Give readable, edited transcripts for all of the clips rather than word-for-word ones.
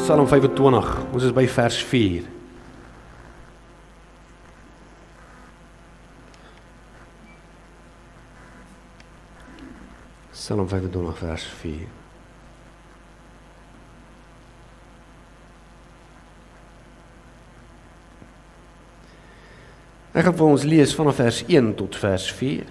Psalm 25, ons is by vers 4. Psalm 25 vers 4. Ek gaan vir ons lees vanaf vers 1 tot vers 4.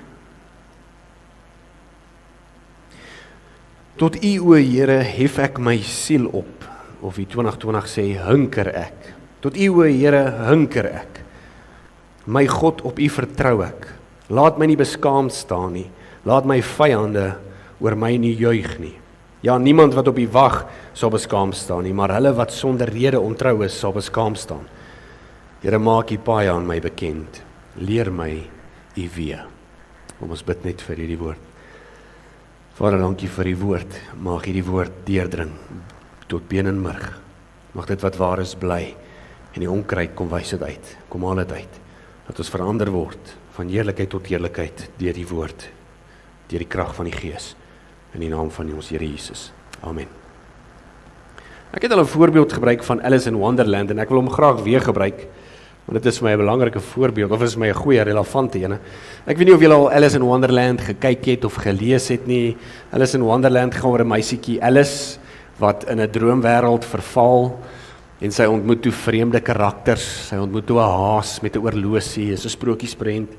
Tot U, o Here, hef ek my siel op, of die 2020 sê, hunker ek. Tot U, o Here, hunker ek. My God, op U vertrou ek. Laat my nie beskaamd staan nie. Laat my vyande oor my nie juig nie. Ja, niemand wat op U wag sal beskaamd staan nie, maar hulle wat sonder rede ontrou is, sal beskaamd staan. Here, maak U paaie aan my bekend. Leer my U weë. Kom ons bid net vir hierdie woord. Vader, dankie vir die woord. Mag hierdie woord deurdring tot been en murg. Mag dit wat waar is bly. En die onkruid kom wysheid uit. Kom haal dit uit. Dat ons verander word van heerlikheid tot heerlikheid deur die woord. Deur die krag van die Gees. In die naam van ons Here Jesus. Amen. Ek het al 'n voorbeeld gebruik van Alice in Wonderland en ek wil hom graag weer gebruik. Want dit is vir my 'n belangrike voorbeeld, of is my 'n goeie, relevante ene. Ek weet nie of julle al Alice in Wonderland gekyk het of gelees het nie. Alice in Wonderland gaan oor 'n meisietjie Alice, wat in 'n droomwêreld verval, en sy ontmoet toe vreemde karakters, sy ontmoet toe 'n haas met 'n oorlosie, is 'n sprokiesprent.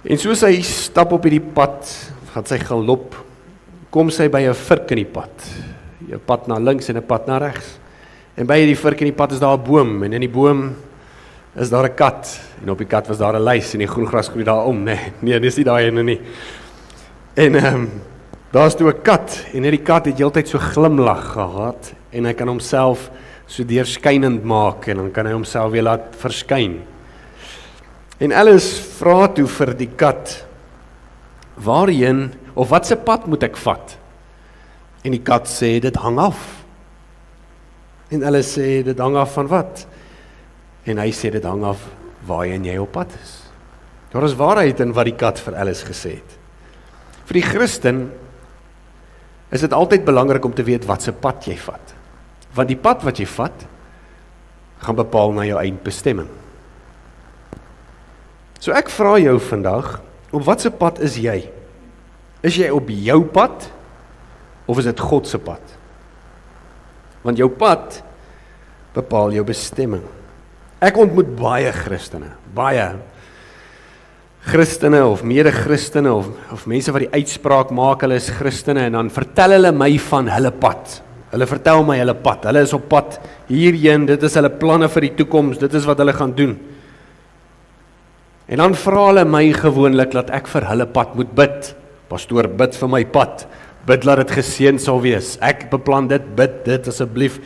En so sy stap op hierdie pad, gaan sy galop, kom sy by 'n vurk in die pad. 'n Pad na links en 'n pad na regs. En by die vurk in die pad is daar 'n boom, en in die boom is daar 'n kat, en op die kat was daar 'n luis, en die groen gras groei daar om, nee, dis nie daai ene nie. En daar is toe 'n kat, en hierdie kat het heeltyd so glimlag gehad, en hy kan homself so deurskynend maak, en dan kan hy homself weer laat verskyn. En Alice vra toe vir die kat, waarheen, of wat se pad moet ek vat? En die kat sê, dit hang af. En Alice sê, dit hang af van wat? En hy sê, dit hang af waarheen jy op pad is. Daar is waarheid in wat die kat vir Alice gesê het. Vir die Christen is dit altyd belangrik om te weet wat se pad jy vat. Want die pad wat jy vat, gaan bepaal na jou eindbestemming. So ek vra jou vandag, op wat se pad is jy? Is jy op jou pad, of is dit God se pad? Want jou pad bepaal jou bestemming. Ek ontmoet baie Christene of mede-Christene, of mense wat die uitspraak maak, hulle is Christene, en dan vertel hulle my van hulle pad. Hulle vertel my hulle pad, hulle is op pad hierheen, dit is hulle planne vir die toekoms, dit is wat hulle gaan doen. En dan vra hulle my gewoonlik, dat ek vir hulle pad moet bid. Pastoor, bid vir my pad, bid laat dit geseën sal wees, ek beplan dit, bid dit asseblief,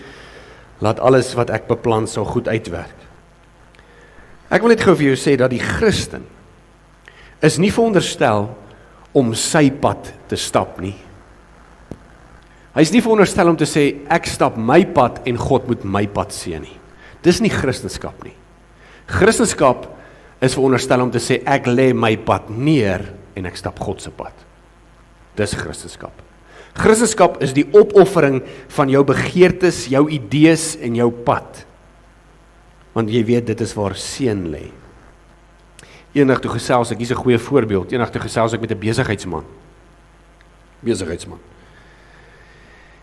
laat alles wat ek beplan sal goed uitwerk. Ek wil net gou vir jou sê, dat die Christen is nie veronderstel om sy pad te stap nie. Hy is nie veronderstel om te sê, ek stap my pad en God moet my pad seën nie. Dis nie Christenskap nie. Christenskap is veronderstel om te sê, ek lê my pad neer en ek stap God se pad. Dis Christenskap. Christenskap is die opoffering van jou begeertes, jou idees en jou pad. Want jy weet, dit is waar seën lê. Eendag toe gesels ek, hier is 'n goeie voorbeeld, eendag toe gesels ek met 'n besigheidsman.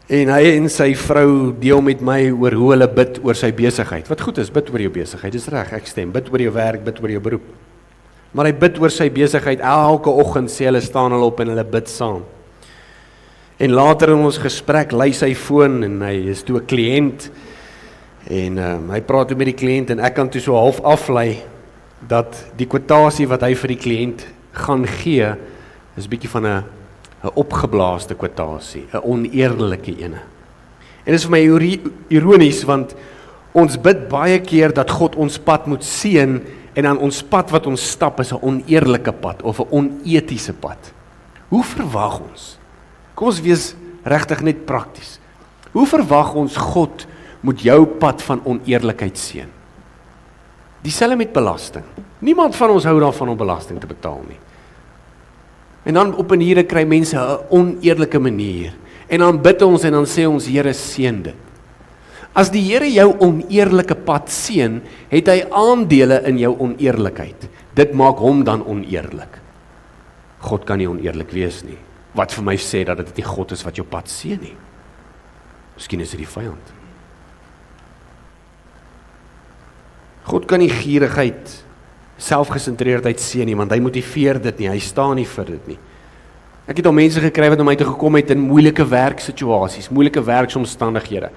En hy en sy vrou deel met my oor hoe hulle bid oor sy besigheid. Wat goed is, bid oor jou besigheid, dis reg, ek stem, bid oor jou werk, bid oor jou beroep. Maar hy bid oor sy besigheid, elke oggend sê hulle staan hulle op en hulle bid saam. En later in ons gesprek, lui sy foon en hy is toe 'n kliënt, en hy praat toe met die kliënt, en ek kan toe so half aflei, dat die kwotasie wat hy vir die kliënt gaan gee, is bietjie van 'n opgeblaaste kwotasie, 'n oneerlike ene. En dit is vir my ironies, want ons bid baie keer dat God ons pad moet seën, en dan ons pad wat ons stap is 'n oneerlike pad, of 'n onetiese pad. Hoe verwag ons? Kom ons wees regtig net prakties. Hoe verwag ons God moet jou pad van oneerlikheid seën? Dieselfde met belasting. Niemand van ons hou daarvan om belasting te betaal nie. En dan op 'n manier kry mense 'n oneerlike manier. En dan bid ons en dan sê ons, Here, seën dit. As die Here jou oneerlike pad seën, het hy aandele in jou oneerlikheid. Dit maak hom dan oneerlik. God kan nie oneerlik wees nie. Wat vir my sê dat dit nie God is wat jou pad seën nie. Miskien is dit die vyand. God kan nie gierigheid, selfgesentreerdheid seën nie, want hy motiveer dit nie, hy staan nie vir dit nie. Ek het al mense gekry wat na my toe gekom het in moeilike werksituasies, moeilike werksomstandighede.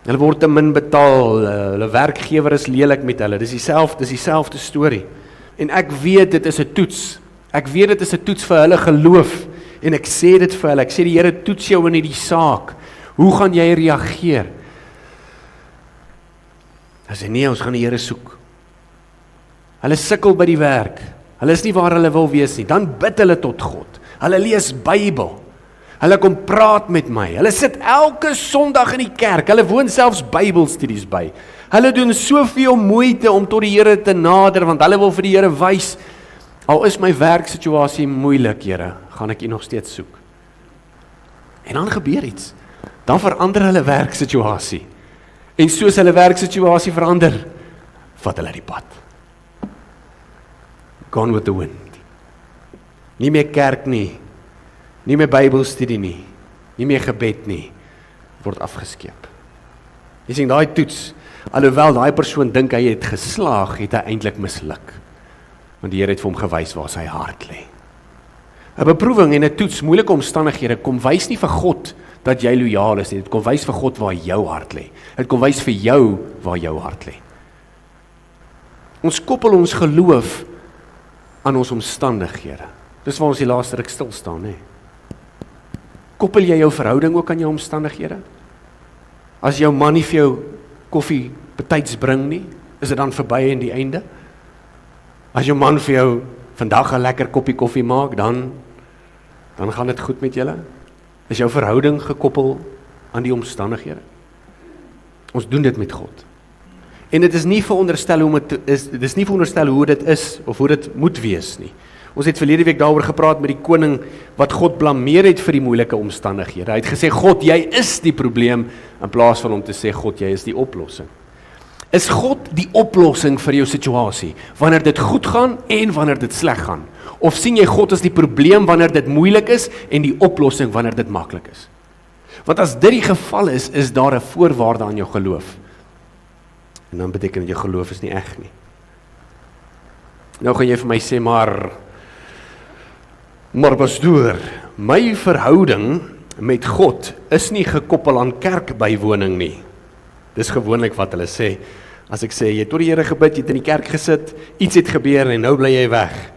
Hulle word te min betaal, hulle werkgewer is lelik met hulle, dis dieselfde storie. En ek weet dit is 'n toets. Ek weet dit is 'n toets vir hulle geloof. En ek sê dit vir hulle, ek sê die Here toets jou in hierdie saak. Hoe gaan jy reageer? As hy nee, ons gaan die Here soek. Hulle sukkel by die werk. Hulle is nie waar hulle wil wees nie. Dan bid hulle tot God. Hulle lees Bybel. Hulle kom praat met my. Hulle sit elke Sondag in die kerk. Hulle woon selfs Bybelstudies by. Hulle doen soveel moeite om tot die Here te nader, want hulle wil vir die Here wys, al is my werksituasie moeilik, Here, gaan ek U nog steeds soek. En dan gebeur iets. Dan verander hulle werksituasie. En soos hulle werksituasie verander, vat hulle die pad. Gone with the wind. Nie meer kerk nie, nie meer Bybelstudie nie, nie meer gebed nie, word afgeskeep. Jy sien, daai toets, alhoewel daai persoon dink hy het geslaag, het hy eintlik misluk. Want die Here het vir hom gewys waar sy hart lê. 'n Beproewing en 'n toets, moeilike omstandighede, kom wys nie vir God dat jy lojaal is nie, dit kom wys vir God waar jou hart lê. Dit kom wys vir jou waar jou hart lê. Ons koppel ons geloof aan ons omstandighede. Dis waar ons die laaste ruk stil staan, hè. Koppel jy jou verhouding ook aan jou omstandighede? As jou man nie vir jou koffie betyds bring nie, is dit dan verby in die einde? As jou man vir jou vandag 'n lekker koppie koffie maak, dan gaan dit goed met julle? Is jou verhouding gekoppel aan die omstandighede? Ons doen dit met God. En dit is nie veronderstel hoe dit is of hoe dit moet wees nie. Ons het verlede week daaroor gepraat met die koning wat God blameer het vir die moeilike omstandighede. Hy het gesê, God, jy is die probleem, in plaas van om te sê, God, jy is die oplossing. Is God die oplossing vir jou situasie, wanneer dit goed gaan en wanneer dit sleg gaan? Of sien jy God as die probleem wanneer dit moeilik is en die oplossing wanneer dit maklik is? Want as dit die geval is daar 'n voorwaarde aan jou geloof. En dan beteken dit jou geloof is nie eg nie. Nou gaan jy vir my sê, maar pastoor, my verhouding met God is nie gekoppel aan kerkbywoning nie. Dis gewoonlik wat hulle sê. As ek sê, jy het tot die Here gebid, jy het in die kerk gesit, iets het gebeur en nou bly jy weg.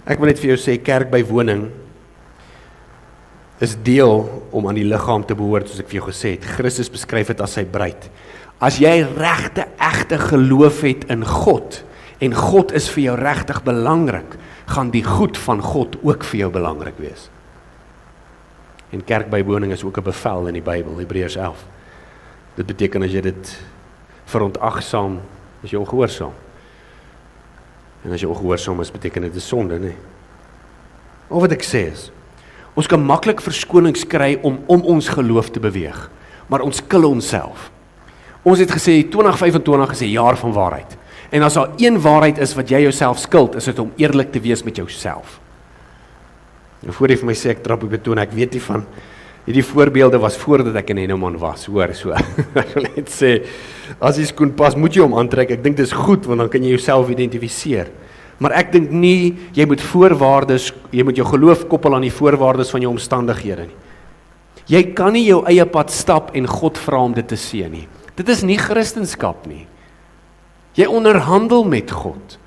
Ek wil net vir jou sê, kerkbywoning is deel om aan die liggaam te behoort, soos ek vir jou gesê het. Christus beskryf dit as sy bruid. As jy regte, egte geloof het in God, en God is vir jou regtig belangrik, gaan die goed van God ook vir jou belangrik wees. En kerkbywoning is ook 'n bevel in die Bybel, Hebreërs 11. Dit beteken as jy dit verontagsaam, is jy ongehoorsaam. En as jy ongehoorsaam is, beteken dit 'n sonde, nee. Al wat ek sê is, ons kan maklik verskonings kry om ons geloof te beweeg, maar ons kill onsself. Ons het gesê, 2025 is 'n jaar van waarheid. En as daar een waarheid is wat jy jouself skuld, is dit om eerlik te wees met jouself. En voor jy vir my sê, ek trap op betoon, ek weet nie van, hierdie voorbeelde was voordat ek in Henneman was, hoor, so. Ek wil net sê, as die skoen pas, moet jy hom aantrek, ek dink dit is goed, want dan kan jy jouself identifiseer. Maar ek dink nie, jy moet jou geloof koppel aan die voorwaardes van jou omstandighede nie. Jy kan nie jou eie pad stap en God vra om dit te seën nie. Dit is nie Christendom nie. Jy onderhandel met God.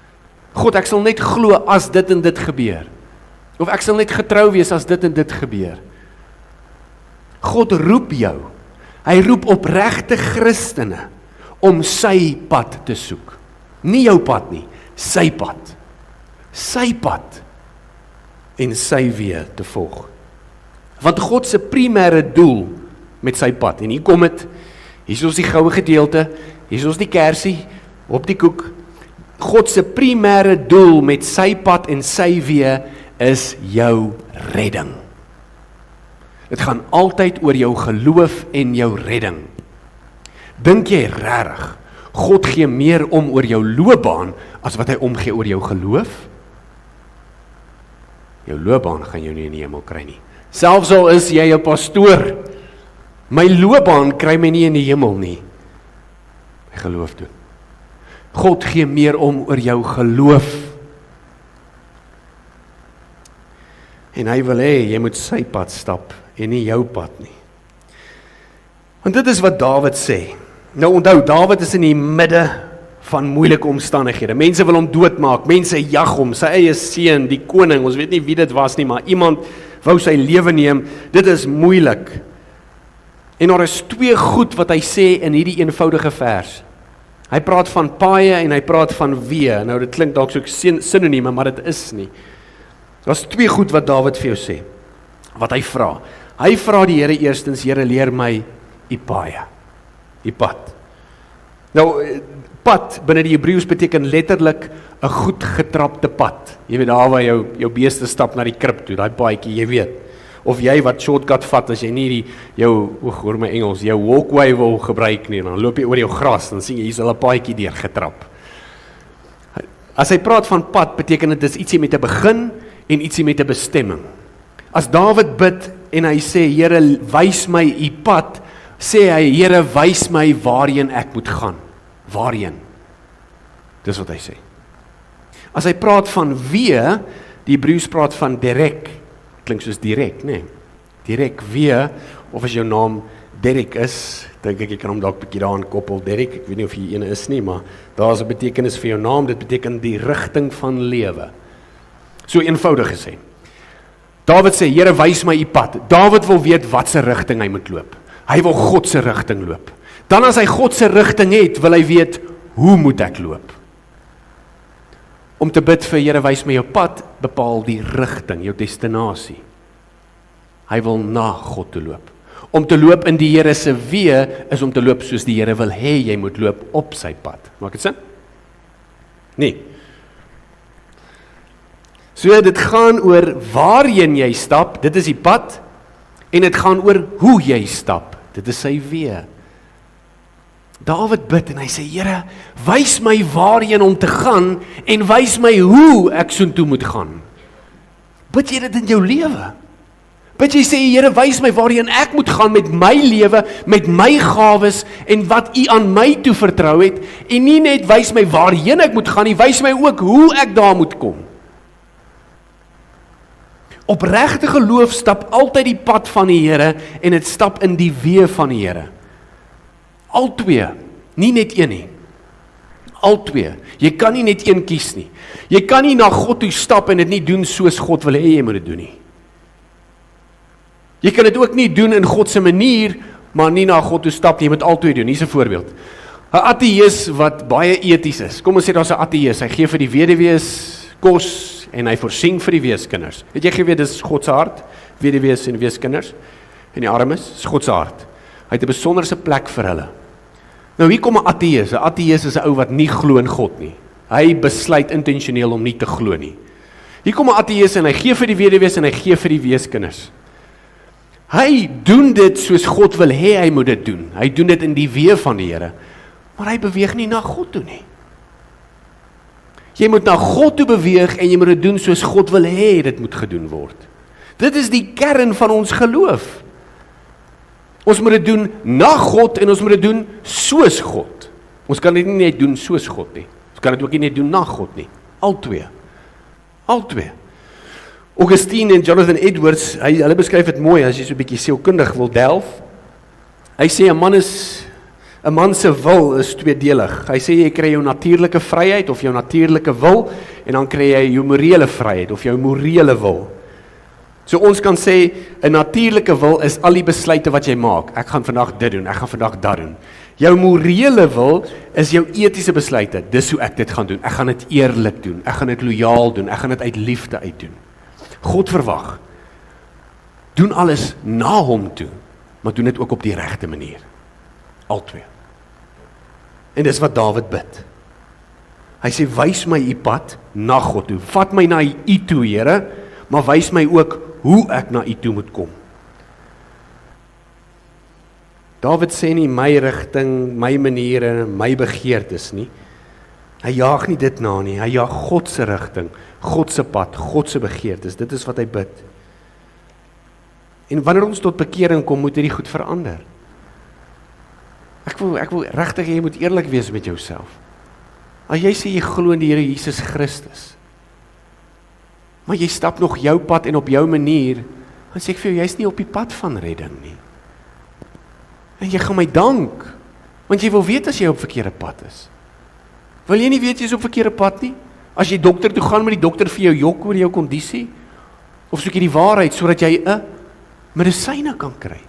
God, ek sal net glo as dit en dit gebeur. Of ek sal net getrou wees as dit en dit gebeur. God roep jou. Hy roep opregte Christene om sy pad te soek. Nie jou pad nie, sy pad. Sy pad en sy weë te volg. Want God se primêre doel met sy pad, en hier kom dit, hier is ons die goue gedeelte, hier is ons die kersie, op die koek, God se primêre doel met sy pad en sy weë is jou redding. Dit gaan altyd oor jou geloof en jou redding. Dink jy regtig God gee meer om oor jou loopbaan as wat hy omgee oor jou geloof? Jou loopbaan gaan jou nie in die hemel kry nie. Selfs al is jy 'n pastoor, my loopbaan kry my nie in die hemel nie. My geloof doen. God gee meer om oor jou geloof. En hy wil hê, jy moet sy pad stap en nie jou pad nie. Want dit is wat Dawid sê. Nou onthou, Dawid is in die midde van moeilike omstandighede. Mense wil hom doodmaak, mense jag hom, sy eie seun, die koning, ons weet nie wie dit was nie, maar iemand wou sy lewe neem. Dit is moeilik. En daar is twee goed wat hy sê in hierdie eenvoudige vers. Hy praat van paaie en hy praat van wee. Nou dit klink dalk so sinonieme, maar dit is nie. Daar's twee goed wat Dawid vir jou sê, wat hy vra. Hy vra die Here eerstens, Here leer my die paaie, die pad. Nou, pad binne die Hebreëus beteken letterlik 'n goed getrapte pad. Jy weet daar waar jou beeste stap na die krib toe, daai paadjie, jy weet. Of jy wat shortcut vat as jy nie hoor my Engels, jou walkway wil gebruik nie, dan loop jy oor jou gras, dan sien jy hier's al 'n paadjie deur getrap. As hy praat van pad, beteken dit is ietsie met 'n begin en ietsie met 'n bestemming. As Dawid bid en hy sê, Here, wys my u pad, sê hy, Here, wys my waarheen ek moet gaan. Waarheen? Dis wat hy sê. As hy praat van wee, die Hebreëus praat van direk, klink soos direk, nee. Direk wee, of as jou naam Derek is, dink ek jy kan hom dalk 'n bietjie daaraan koppel, Derek, ek weet nie of jy een is nie, maar daar is 'n betekenis vir jou naam, dit beteken die rigting van lewe. So eenvoudig gesê. Dawid sê, Here, wys my u pad. Dawid wil weet wat se rigting hy moet loop. Hy wil God se rigting loop. Dan as hy God se rigting het, wil hy weet, hoe moet ek loop? Om te bid vir Here, wys my jou pad, bepaal die rigting, jou destinasie. Hy wil na God toe loop. Om te loop in die Here se weë, is om te loop soos die Here wil hê jy moet loop op sy pad. Maak dit sin? Nee. So dit gaan oor waarheen jy stap, dit is die pad, en dit gaan oor hoe jy stap, dit is sy weë. Dawid bid en hy sê, Here, wys my waarheen om te gaan, en wys my hoe ek soontoe moet gaan. Bid jy dit in jou lewe? Bid jy sê, Here, wys my waarheen ek moet gaan met my lewe, met my gawes, en wat u aan my toe vertrou het, en nie net wys my waarheen ek moet gaan nie, wys my ook hoe ek daar moet kom. Opregte geloof stap altyd die pad van die Here, en het stap in die weë van die Here. Al twee, nie net een nie. Al twee. Jy kan nie net een kies nie. Jy kan nie na God toe stap en dit nie doen soos God wil hê jy moet dit doen nie. Jy kan dit ook nie doen in God se manier, maar nie na God toe stap nie. Jy moet al twee doen. Hier's 'n voorbeeld. 'n Ateïs wat baie eties is. Kom ons sê daar's 'n ateïs. Hy gee vir die weduwees kos en hy voorsien vir die weeskinders. Het jy geweet dis God se hart? Weduwees en weeskinders en die armes, is God se hart. Hy het 'n besonderse plek vir hulle. Nou hier kom 'n ateïs. 'n Ateïs is 'n ou wat nie glo in God nie. Hy besluit intentioneel om nie te glo nie. Hier kom 'n ateïs en hy gee vir die weduwees en hy gee vir die weeskinders. Hy doen dit soos God wil hê hy moet dit doen. Hy doen dit in die weë van die Here. Maar hy beweeg nie na God toe nie. Jy moet na God toe beweeg en jy moet dit doen soos God wil hê dit moet gedoen word. Dit is die kern van ons geloof. Ons moet dit doen na God en ons moet dit doen soos God. Ons kan dit nie net doen soos God nie. Ons kan dit ook nie net doen na God nie. Al twee. Al twee. Augustine en Jonathan Edwards, hulle beskryf dit mooi as jy so 'n bietjie sielkundig wil delf. Hy sê 'n man se wil is tweedelig. Hy sê jy kry jou natuurlike vryheid of jou natuurlike wil en dan kry jy jou morele vryheid of jou morele wil. So ons kan sê 'n natuurlike wil is al die besluite wat jy maak. Ek gaan vandag dit doen, ek gaan vandag dat doen. Jou morele wil is jou etiese besluite. Dis hoe ek dit gaan doen. Ek gaan dit eerlik doen. Ek gaan dit lojaal doen. Ek gaan dit uit liefde uit doen. God verwag. Doen alles na hom toe, maar doen dit ook op die regte manier. Al twee. En dis wat Dawid bid. Hy sê, wys my u pad na God toe. Vat my na u toe, Here, maar wys my ook hoe ek na u toe moet kom. Dawid sê nie my rigting, my maniere, my begeertes nie. Hy jaag nie dit na nie, hy jaag God se rigting, God se pad, God se begeertes, dit is wat hy bid. En wanneer ons tot bekering kom, moet hierdie goed verander. Ek wil regtig hê jy moet eerlik wees met jouself. As jy sê jy glo in die Here Jesus Christus, maar jy stap nog jou pad en op jou manier, dan sê ek vir jou, jy's nie op die pad van redding nie. En jy gaan my dank, want jy wil weet as jy op verkeerde pad is. Wil jy nie weet jy is op verkeerde pad nie? As jy dokter toe gaan met die dokter vir jou jok oor jou kondisie, of soek jy die waarheid, sodat jy 'n medisyne kan kry.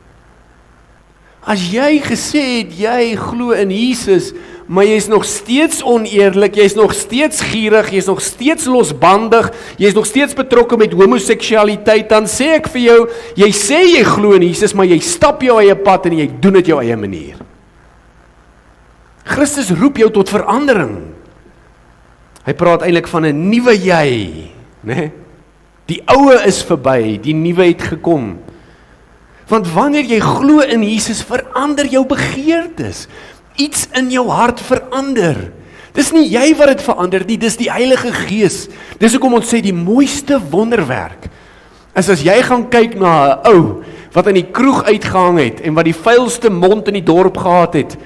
As jy gesê het, jy glo in Jesus, maar jy is nog steeds oneerlik, jy is nog steeds gierig, jy is nog steeds losbandig, jy is nog steeds betrokke met homoseksualiteit, dan sê ek vir jou, jy sê jy glo in Jesus, maar jy stap jou eie pad en jy doen dit jou eie manier. Christus roep jou tot verandering. Hy praat eintlik van 'n nuwe jy, né? Die ou is verby, die nuwe het gekom. Want wanneer jy glo in Jesus, verander jou begeertes. Iets in jou hart verander. Dis nie jy wat dit verander nie, dis die Heilige Gees. Dis hoekom ons sê die mooiste wonderwerk is as jy gaan kyk na 'n ou wat in die kroeg uitgehang het en wat die vuilste mond in die dorp gehad het.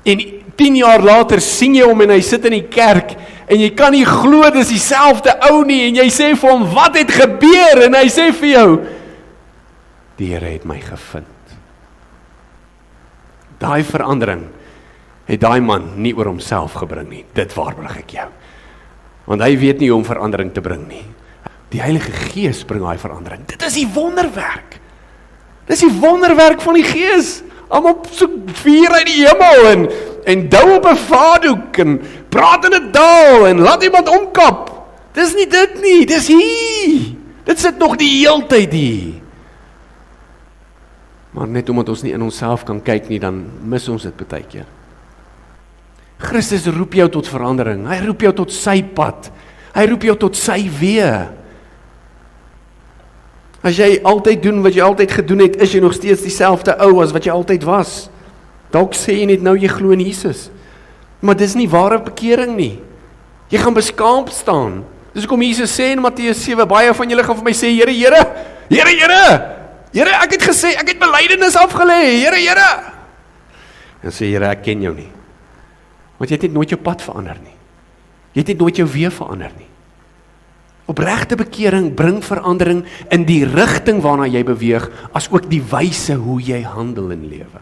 En 10 jaar later sien jy hom en hy sit in die kerk en jy kan nie glo dis dieselfde ou nie en jy sê vir hom, wat het gebeur? En hy sê vir jou, die Here het my gevind. Daai verandering het daai man nie oor homself gebring nie. Dit waarborg ek jou. Want hy weet nie hoe om verandering te bring nie. Die Heilige Gees bring daai verandering. Dit is die wonderwerk. Dis die wonderwerk van die Gees. Almal soek vuur uit die hemel en dou op 'n vaardoek en praat in 'n taal en laat iemand omkap. Dis nie dit nie, dis hier. Dit sit nog die heeltyd hier. Maar net omdat ons nie in onsself kan kyk nie, dan mis ons dit baie keer. Christus roep jou tot verandering. Hy roep jou tot sy pad. Hy roep jou tot sy weë. As jy altyd doen wat jy altyd gedoen het, is jy nog steeds dieselfde ou as wat jy altyd was. Dalk sê jy net nou jy glo in Jesus. Maar dis nie ware bekering nie. Jy gaan beskaamd staan. Dis hoekom Jesus sê in Matteus 7, baie van julle gaan vir my sê, Here, Here, Here, Here. Here, ek het gesê, ek het belydenis afgelê, Here. En sê, Here, ek ken jou nie. Want jy het nooit jou pad verander nie. Jy het nooit jou weë verander nie. Opregte bekering bring verandering in die rigting waarna jy beweeg, as ook die wyse hoe jy handel in lewe.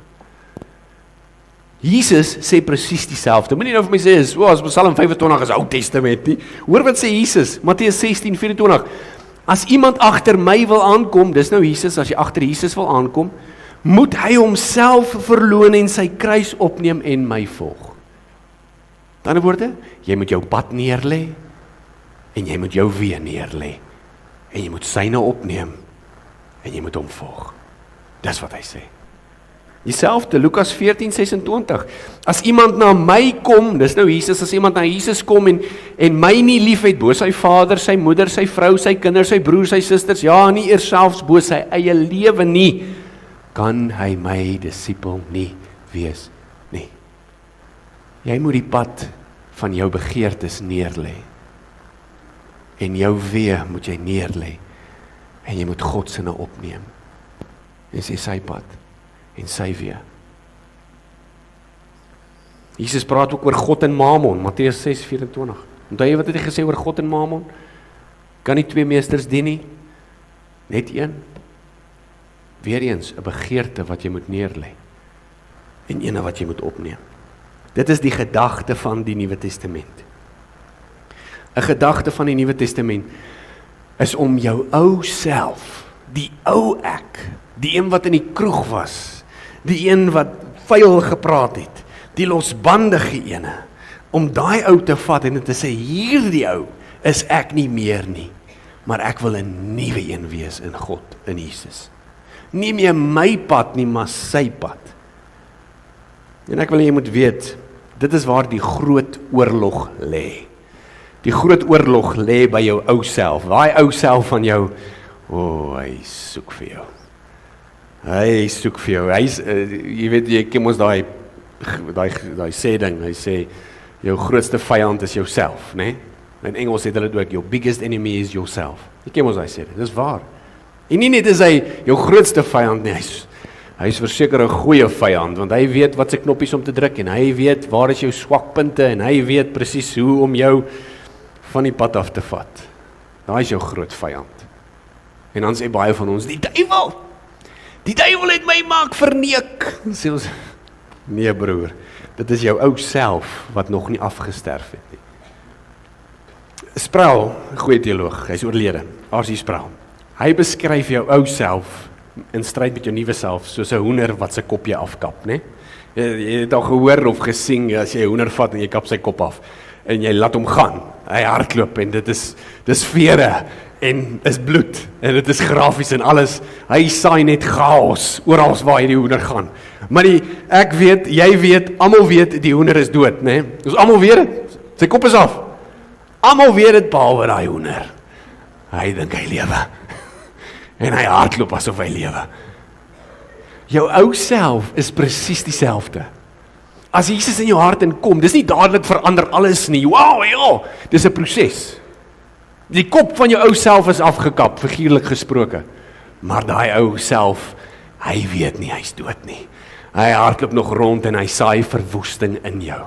Jesus sê presies dieselfde. Moenie nou vir my sê, as Psalm 25 is Ou Testament nie. Hoor wat sê Jesus, Matteus 16:24. As iemand agter my wil aankom, dis nou Jesus, as jy agter Jesus wil aankom, moet hy homself verloon en sy kruis opneem en my volg. Met ander woorde, jy moet jou pad neerlê, en jy moet jou weë neerlê, en jy moet syne opneem, en jy moet hom volg. Dis wat hy sê. Dieselfde, Lukas 14:26, as iemand na my kom, dis nou Jesus, as iemand na Jesus kom en my nie lief het, bo sy vader, sy moeder, sy vrou, sy kinders, sy broers, sy susters, ja, nie eers selfs bo sy eie lewe nie, kan hy my disipel nie wees nie. Jy moet die pad van jou begeertes neerlê, en jou weë moet jy neerlê, en jy moet God se opneem, en sê sy pad, en sy weë. Jesus praat ook oor God en Mammon, Matteus 6:24. Onthou jy wat het hy gesê oor God en Mammon? Kan nie twee meesters dien nie, net een. Weereens 'n begeerte wat jy moet neerlê, en eene wat jy moet opneem. Dit is die gedagte van die Nuwe Testament. 'n Gedagte van die Nuwe Testament is om jou ou self, die ou ek, die een wat in die kroeg was, die een wat vuil gepraat het, die losbandige ene, om daai ou te vat en te sê, hierdie ou is ek nie meer nie, maar ek wil 'n nuwe een wees in God, in Jesus. Nie meer my pad nie, maar sy pad. En ek wil jy moet weet, dit is waar die groot oorlog lê. Die groot oorlog lê by jou ou self. Daai ou self van jou, hy soek vir jou. Hy soek vir jou. Hy's jy weet jy ken mos daai sê ding. Hy sê jou grootste vyand is jouself, né? In Engels het hulle dit ook, your biggest enemy is yourself. Jy ken mos daai sê. Dis waar. En nie net is hy jou grootste vyand nie, hy is verseker 'n goeie vyand, want hy weet wat se knoppies om te druk en hy weet waar is jou swakpunte en hy weet presies hoe om jou van die pad af te vat. Daai is jou groot vyand. En dan sê baie van ons, die duiwel het my maak verneek. Sê ons, nee broer, dit is jou ou self wat nog nie afgesterf het nie. Sproul, 'n goeie teoloog, hy's oorlede, R.C. Sproul. Hy beskryf jou ou self in stryd met jou nuwe self soos 'n hoender wat sy kopjie afkap, né? Jy het al gehoor of gesien as jy 'n hoender vat en jy kap sy kop af en jy laat hom gaan. Hy hardloop en dis vere en is bloed en dit is grafies en alles. Hy saai net chaos oral waar hy die hoender gaan. Maar ek weet, jy weet, almal weet die hoender is dood, né? Ons almal weet dit. Sy kop is af. Almal weet dit behalwe daai hoender. Hy dink hy lewe. En hy hardloop asof hy lewe. Jou ou self is presies dieselfde. As Jesus in jou hart inkom, dis nie dadelik verander alles nie. Wow, ja, dis 'n proses. Die kop van jou ou self is afgekap, figuurlik gesproke. Maar daai ou self, hy weet nie, hy's dood nie. Hy hardloop nog rond en hy saai verwoesting in jou.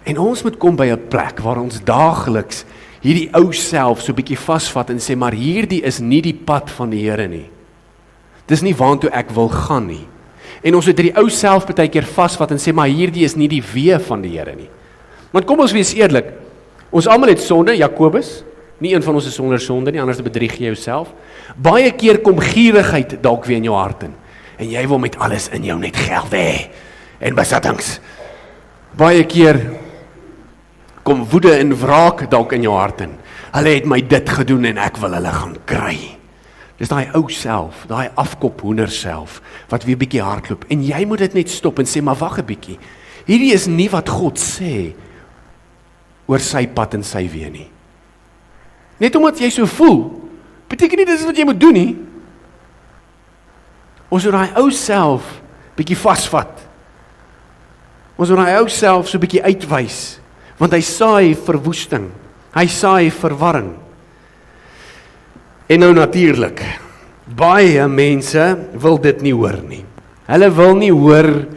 En ons moet kom by 'n plek waar ons daagliks hierdie ou self so 'n bietjie vasvat en sê, maar hierdie is nie die pad van die Here nie. Dis nie waantoe ek wil gaan nie. En ons moet hierdie ou self baie keer vasvat en sê, maar hierdie is nie die weë van die Here nie. Want kom ons wees eerlik, ons almal het sonde, Jakobus, nie een van ons is sonder sonde nie, anders bedrieg jy jouself. Baie keer kom gierigheid dalk weer in jou hart in. En jy wil met alles in jou net geld hê en besittings. Baie keer kom woede en wraak dalk in jou hart in. Hulle het my dit gedoen en ek wil hulle gaan kry. Dis daai ou self, daai afkop hoender self, wat weer bietjie hardloop. En jy moet dit net stop en sê, maar wag 'n bietjie. Hierdie is nie wat God sê oor sy pad en sy weë nie. Net omdat jy so voel, beteken nie dit is wat jy moet doen nie. Ons moet daai ou self bietjie vasvat. Ons moet daai ou self so bietjie uitwys. Want hy saai verwoesting, hy saai verwarring. En nou natuurlik, baie mense wil dit nie hoor nie. Hulle wil nie hoor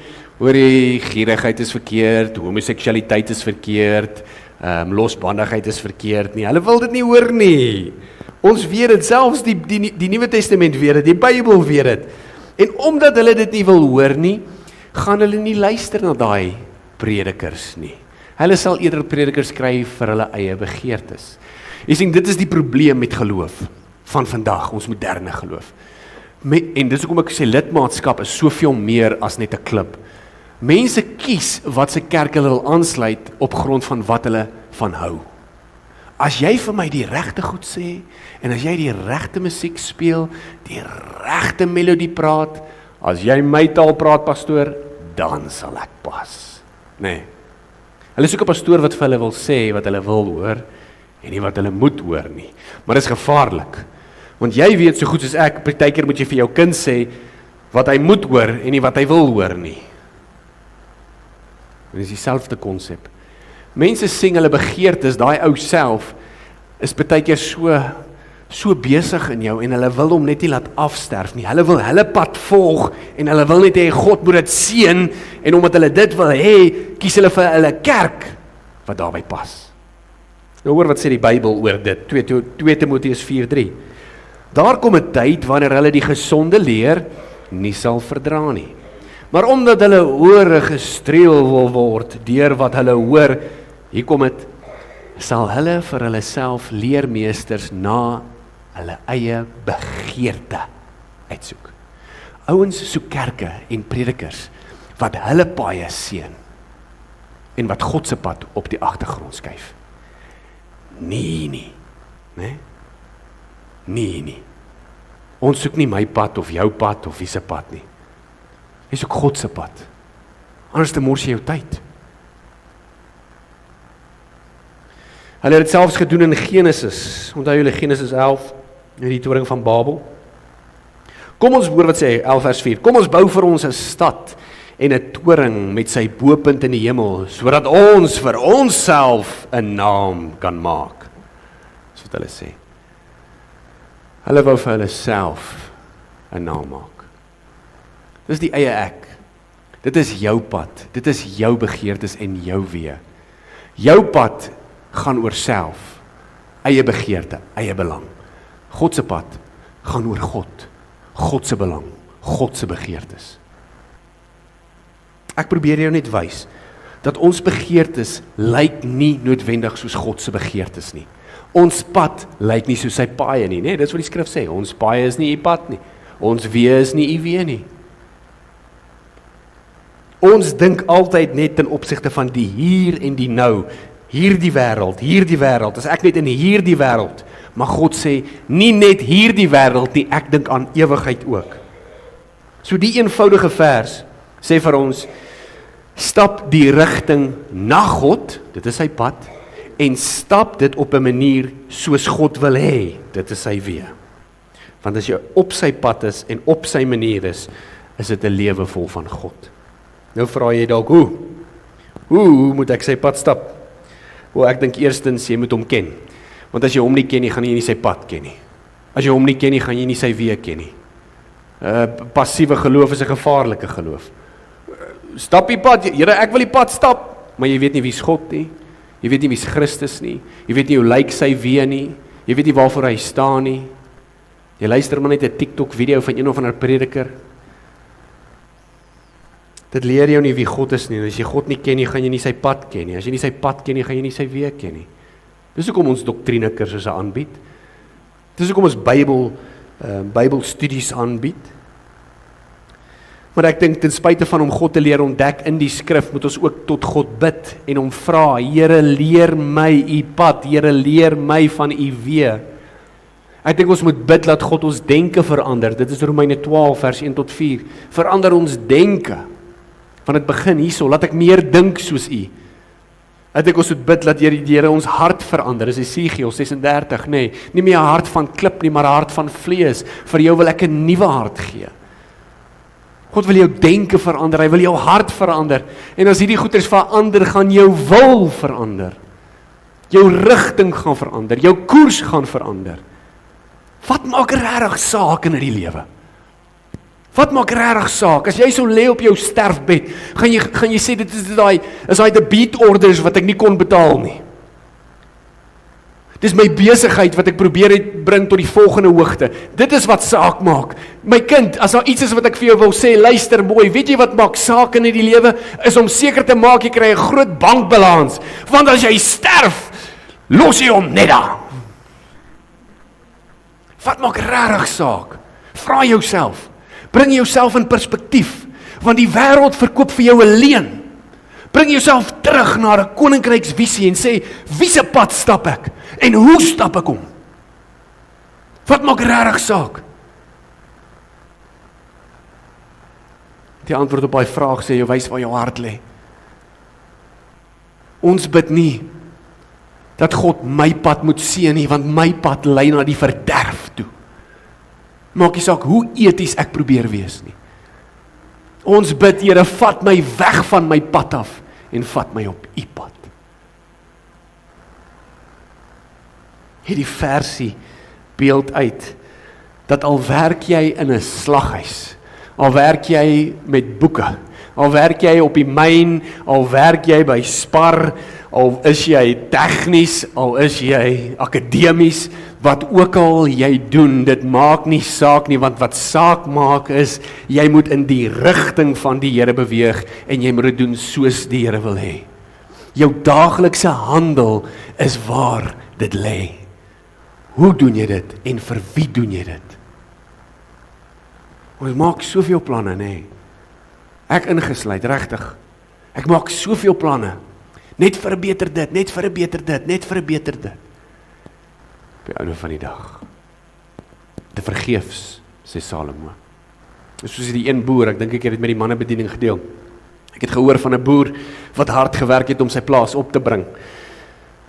oor die gierigheid is verkeerd, homoseksualiteit is verkeerd, losbandigheid is verkeerd nie. Hulle wil dit nie hoor nie. Ons weet dit, selfs die Nuwe Testament weet dit, die Bybel weet dit. En omdat hulle dit nie wil hoor nie, gaan hulle nie luister na daai predikers nie. Hulle sal eerder predikers kry vir hulle eie begeertes. Jy sien, dit is die probleem met geloof van vandag, ons moderne geloof. En dis hoekom ek sê lidmaatskap is soveel meer as net 'n klub. Mense kies wat se kerk hulle wil aansluit op grond van wat hulle van hou. As jy vir my die regte goed sê en as jy die regte musiek speel, die regte melodie praat, as jy my taal praat, pastoor, dan sal ek pas. Nee. Hulle soek 'n pastoor wat vir hulle wil sê wat hulle wil hoor en nie wat hulle moet hoor nie. Maar dit is gevaarlik. Want jy weet so goed soos ek, partykeer moet jy vir jou kind sê wat hy moet hoor en nie wat hy wil hoor nie. Dit is dieselfde konsep. Mense sien hulle begeertes, daai ou self is partykeer so besig in jou en hulle wil hom net nie laat afsterf nie. Hulle wil hulle pad volg en hulle wil net hê God moet dit seën en omdat hulle dit wil hê, kies hulle vir hulle kerk wat daarbey pas. Nou hoor wat sê die Bybel oor dit, 2 Timoteus 4:3. Daar kom 'n tyd wanneer hulle die gesonde leer nie sal verdra nie. Maar omdat hulle ore gestreel wil word deur wat hulle hoor, hier kom dit, sal hulle vir hulle self leermeesters na hulle eie begeerte uitsoek. Ouens soek kerke en predikers wat hulle paaie seën en wat God se pad op die agtergrond skuif. Nee. Ons soek nie my pad of jou pad of wie se pad nie. Jy soek God se pad. Anders te mors jy jou tyd. Hulle het dit selfs gedoen in Genesis. Onthou julle Genesis 11, in die toring van Babel. Kom ons hoor wat sê 11 vers 4. Kom ons bou vir ons 'n stad en 'n toring met sy bopunt in die hemel, sodat ons vir onsself 'n naam kan maak. Dis wat hulle sê. Hulle wou vir hulle self 'n naam maak. Dis die eie ek. Dit is jou pad. Dit is jou begeertes en jou weë. Jou pad gaan oor self, eie begeerte, eie belang. God se pad gaan oor God. God se belang, God se begeertes. Ek probeer jou net wys dat ons begeertes lyk nie noodwendig soos God se begeertes nie. Ons pad lyk nie soos sy paaie nie, nee, dis wat die skrif sê. Ons paaie is nie u pad nie. Ons weë is nie u weë nie. Ons dink altyd net ten opsigte van die hier en die nou. Hierdie wêreld. As ek net in hierdie wêreld, maar God sê nie net hierdie wêreld nie, ek dink aan ewigheid ook. So die eenvoudige vers sê vir ons, stap die rigting na God, dit is sy pad, en stap dit op 'n manier soos God wil hê, dit is sy weë. Want as jy op sy pad is en op sy manier is dit 'n lewe vol van God. Nou vra jy dalk, hoe moet ek sy pad stap? Ek dink eerstens, jy moet hom ken. Want as jy hom nie ken nie, gaan jy nie sy pad ken nie. As jy hom nie ken nie, gaan jy nie sy weë ken nie. Passiewe geloof is 'n gevaarlike geloof. Stap die pad, Here, ek wil die pad stap, maar jy weet nie wie's God nie. Jy weet nie wie's Christus nie. Jy weet nie hoe lyk sy weë nie. Jy weet nie waarvoor hy staan nie. Jy luister maar net 'n TikTok video van een of ander prediker. Dit leer jou nie wie God is nie. As jy God nie ken nie, gaan jy nie sy pad ken nie. As jy nie sy pad ken nie, gaan jy nie sy weë ken nie. Dis hoekom ons doktrine kursusse aanbied. Dis hoekom ons Bybelstudies aanbied. Maar ek dink ten spyte van om God te leer ontdek in die skrif, moet ons ook tot God bid en hom vra, Here, leer my u pad, Here, leer my van u weë. Ek dink ons moet bid dat God ons denke verander. Dit is Romeine 12 vers 1 tot 4. Verander ons denke. Van dit begin hierso, laat ek meer dink soos u. Ek dink ons moet bid dat die Here ons hart verander. Dis Esegiel 36, nee, nie meer 'n hart van klip nie, maar 'n hart van vlees. Vir jou wil ek 'n nuwe hart gee. God wil jou denke verander, hy wil jou hart verander. En as hierdie goeders verander, gaan jou wil verander. Jou rigting gaan verander, jou koers gaan verander. Wat maak regtig saak in hierdie lewe? Wat maak regtig saak? As jy so lê op jou sterfbed, gaan jy sê dit is daai debietorders wat ek nie kon betaal nie. Dis my besigheid wat ek probeer het bring tot die volgende hoogte. Dit is wat saak maak. My kind, as daar iets is wat ek vir jou wil sê, luister mooi, weet jy wat maak saak in hierdie lewe? Is om seker te maak jy kry 'n groot bankbalans. Want as jy sterf, los jy hom net daar. Wat maak regtig saak? Vra jouself. Bring jouself in perspektief, want die wêreld verkoop vir jou 'n leuen. Bring jouself terug na 'n koninkryksvisie en sê, wie se pad stap ek? En hoe stap ek hom? Wat maak regtig saak? Die antwoord op daai vraag sê jy wys waar jou hart lê. Ons bid nie dat God my pad moet seën nie, want my pad lei na die verderf toe. Maak nie saak hoe eties ek probeer wees nie. Ons bid, Here, vat my weg van my pad af en vat my op u pad. Hierdie versie beeld uit dat al werk jy in 'n slaghuis, al werk jy met boeke, al werk jy op die myn, al werk jy by Spar, al is jy tegnies, al is jy akademies, wat ook al jy doen, dit maak nie saak nie, want wat saak maak is, jy moet in die rigting van die Here beweeg, en jy moet dit doen soos die Here wil hê. Jou daaglikse handel is waar dit lê. Hoe doen jy dit, en vir wie doen jy dit? Ons maak soveel planne, nee. Ek ingesluit, regtig. Ek maak soveel planne. Net verbeter dit, net verbeter dit, net verbeter dit. Op die einde van die dag. Te vergeefs, sê Salomo. Soos die een boer, ek dink ek het dit met die mannebediening gedeel. Ek het gehoor van 'n boer wat hard gewerk het om sy plaas op te bring.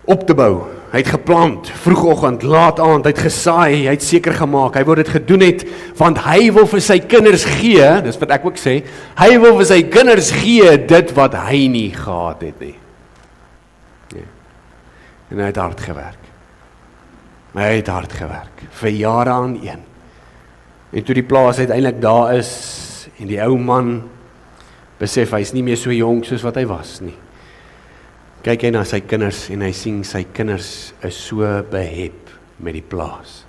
op te bou. Hy het geplant, vroegoggend, laat aand, hy het gesaai, hy het seker gemaak, hy wou dit gedoen het, want hy wil vir sy kinders gee, dis wat ek ook sê, hy wil vir sy kinders gee, dit wat hy nie gehad het nie. Nee. En hy het hard gewerk. Hy het hard gewerk, vir jare aan een. En toe die plaas uiteindelik daar is, en die ou man besef, hy is nie meer so jong soos wat hy was nie. Kyk hy na sy kinders, en hy sien sy kinders is so behep met die plaas,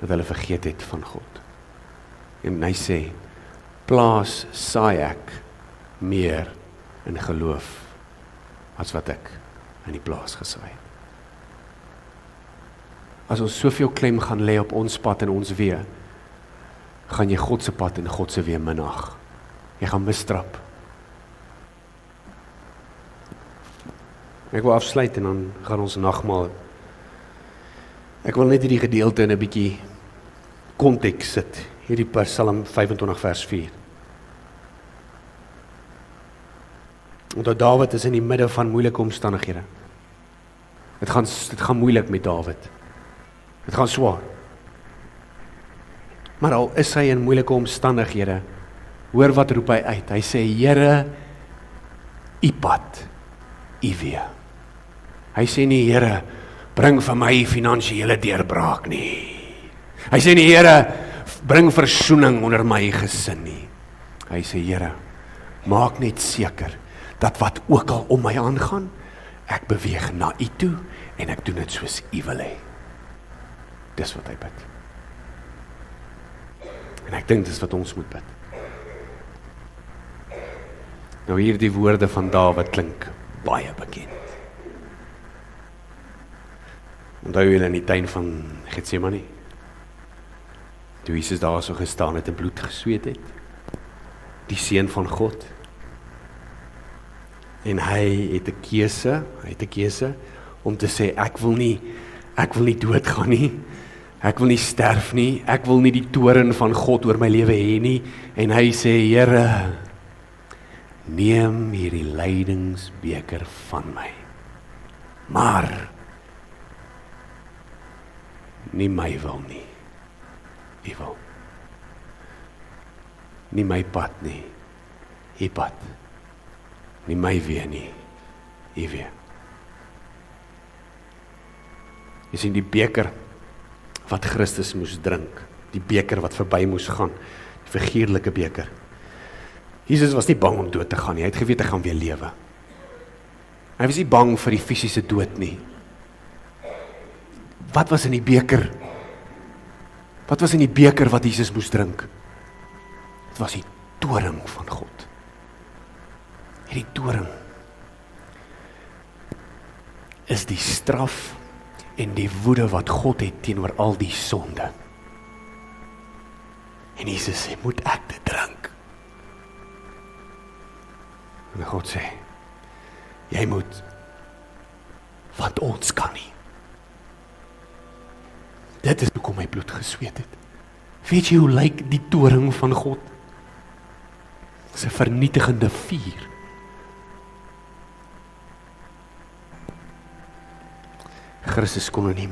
dat hulle vergeet het van God. En hy sê, plaas saai ek meer in geloof, as wat ek in die plaas gesaai het. As ons soveel klem gaan lê op ons pad en ons weë, gaan jy God se pad en God se weë minag. Jy gaan mistrap. Ek wil afsluit en dan gaan ons nagmaal. Ek wil net hierdie gedeelte in 'n bietjie konteks sit. Hierdie Psalm 25 vers 4. Omdat Dawid is in die midde van moeilike omstandighede. Dit gaan moeilik met Dawid. Dit gaan swaar. Maar al is hy in moeilike omstandighede, hoor wat roep hy uit. Hy sê, Here, U pad, U weë. Hy sê nie, Here, bring vir my finansiële deurbraak nie. Hy sê nie, Here, bring versoening onder my gesin nie. Hy sê, Here, maak net seker, dat wat ook al om my aangaan, ek beweeg na U toe, en ek doen dit soos U wil hê. Dis wat hy bid. En ek dink dis wat ons moet bid. Nou hier die woorde van Dawid klink baie bekend. Onthou julle in die tuin van Getsemane? Toe Jesus daar so gestaan het en bloed gesweet het. Die seun van God. En hy het 'n keuse om te sê, ek wil nie doodgaan nie. Ek wil nie sterf nie. Ek wil nie die toorn van God oor my lewe hê nie. En hy sê, Here, neem hierdie lydingsbeker van my. Maar nie my wil nie. U wil. Nie my pad nie. U pad. Nie my weë nie. U weë. Jy sien die beker wat Christus moes drink, die beker wat verby moes gaan, die figuurlike beker. Jesus was nie bang om dood te gaan nie, hy het geweet hy gaan weer lewe. Hy was nie bang vir die fisiese dood nie. Wat was in die beker? Wat was in die beker wat Jesus moes drink? Dit was die toorn van God. Hierdie toorn is die straf en die woede wat God het teenoor al die sonde. En Jesus sê, moet ek dit drink? En God sê, jy moet, want ons kan nie. Dit is hoekom my bloed gesweet het. Weet jy hoe lyk die toring van God? Dit is 'n vernietigende vuur. Christus kon in die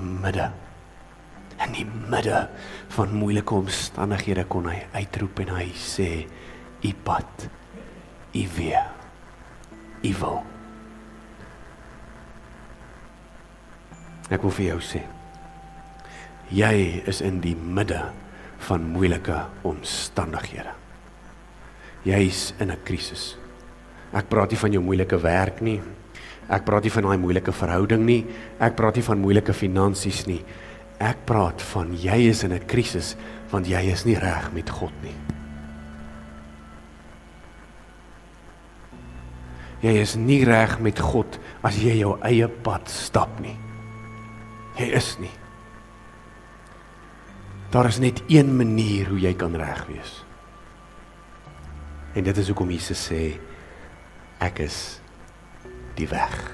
midde van moeilike omstandighede kon hy uitroep en hy sê, U pad, U weë, U wil. Ek wil vir jou sê, jy is in die midde van moeilike omstandighede. Jy is in 'n krisis. Ek praat nie van jou moeilike werk nie. Ek praat nie van daai moeilike verhouding nie. Ek praat nie van moeilike finansies nie. Ek praat van jy is in 'n krisis want jy is nie reg met God nie. Jy is nie reg met God as jy jou eie pad stap nie. Jy is nie. Daar is net een manier hoe jy kan reg wees. En dit is hoekom Jesus sê, ek is die weg.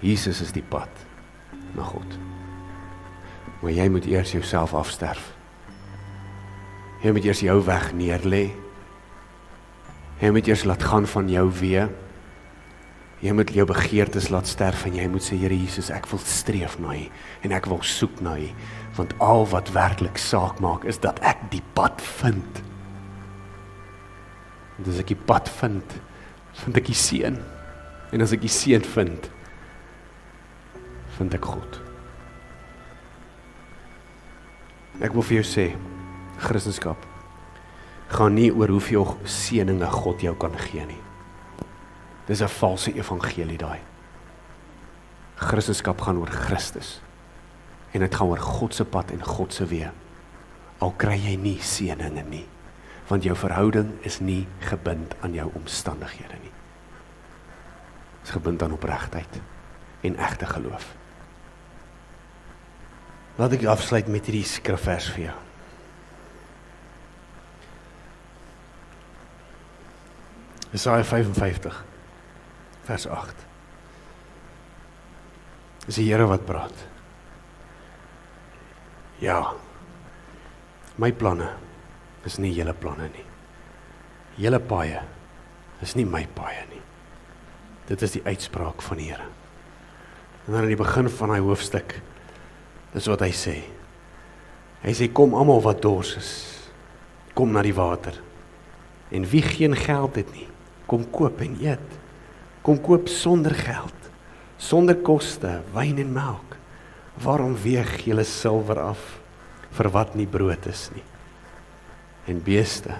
Jesus is die pad na God. Maar jy moet eers jouself afsterf. Jy moet eers jou weg neerlê. Jy moet eers laat gaan van jou weë. Jy moet jou begeertes laat sterf en jy moet sê, Here Jesus, ek wil streef na U en ek wil soek na U, want al wat werklik saak maak is dat ek die pad vind. En as ek die pad vind ek die seën. En as ek die seën vind ek God. Ek wil vir jou sê, Christendom gaan nie oor hoeveel seëninge God jou kan gee nie. Dis 'n valse evangelie daai. Christendom gaan oor Christus. En dit gaan oor God se pad en God se weë. Al kry jy nie seëninge nie, want jou verhouding is nie gebind aan jou omstandighede nie. Dit is gebind aan opregtheid en egte geloof. Laat ek afsluit met hierdie skrifvers vir jou. Jesaja 55, vers 8. Dis die Here wat praat. Ja, my planne is nie julle planne nie. Julle paaie is nie my paaie nie. Dit is die uitspraak van die Here. En dan aan die begin van hy hoofstuk, dis wat hy sê. Hy sê, kom almal wat dors is, kom na die water. En wie geen geld het nie, kom koop en eet. Kom koop sonder geld, sonder koste, wyn en melk. Waarom weeg julle silwer af, vir wat nie brood is nie? En beeste,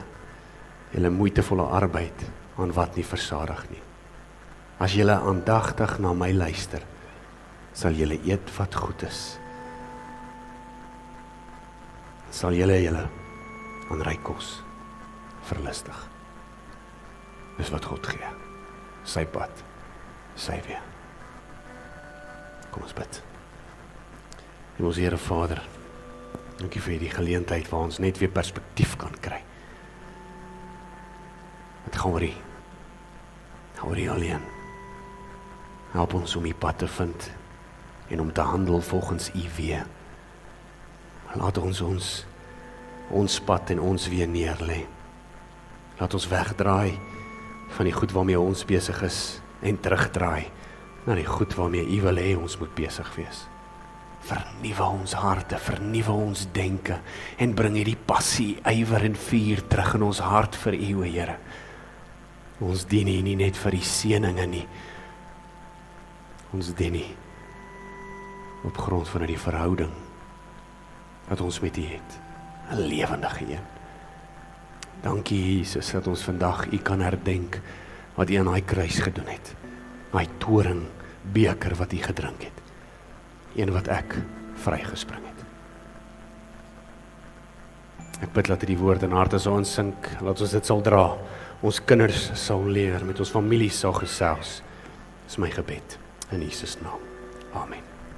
julle moeitevolle arbeid, aan wat nie versadig nie. As julle aandagtig na my luister, sal julle eet wat goed is. Sal julle aan ryk kos verlustig. Dis wat God gee. Sy pad, sy weë. Kom ons bid. Ons Here Vader, dankie vir die geleentheid waar ons net weer perspektief kan kry. Het gaan oor U alleen. Help ons om U pad te vind en om te handel volgens U weë. Laat ons pad en ons weë neerlê. Laat ons wegdraai van die goed waarmee ons besig is en terugdraai na die goed waarmee U wil hê ons moet besig wees. Vernuwe ons harte, vernuwe ons denke en bring hierdie passie, ywer en vuur terug in ons hart vir U, o Here. Ons dien U nie net vir die seëninge nie. Ons dien U op grond van die verhouding wat ons met U het, 'n lewendige een. Dankie Jesus dat ons vandag U kan herdenk wat U aan daai kruis gedoen het. Daai toring beker wat U gedrink het. Een wat ek vrygespring het. Ek bid dat die woord in harte sal insink, laat ons dit sal dra. Ons kinders sal leer, met ons familie sal gesels. Dis my gebed in Jesus naam. Amen.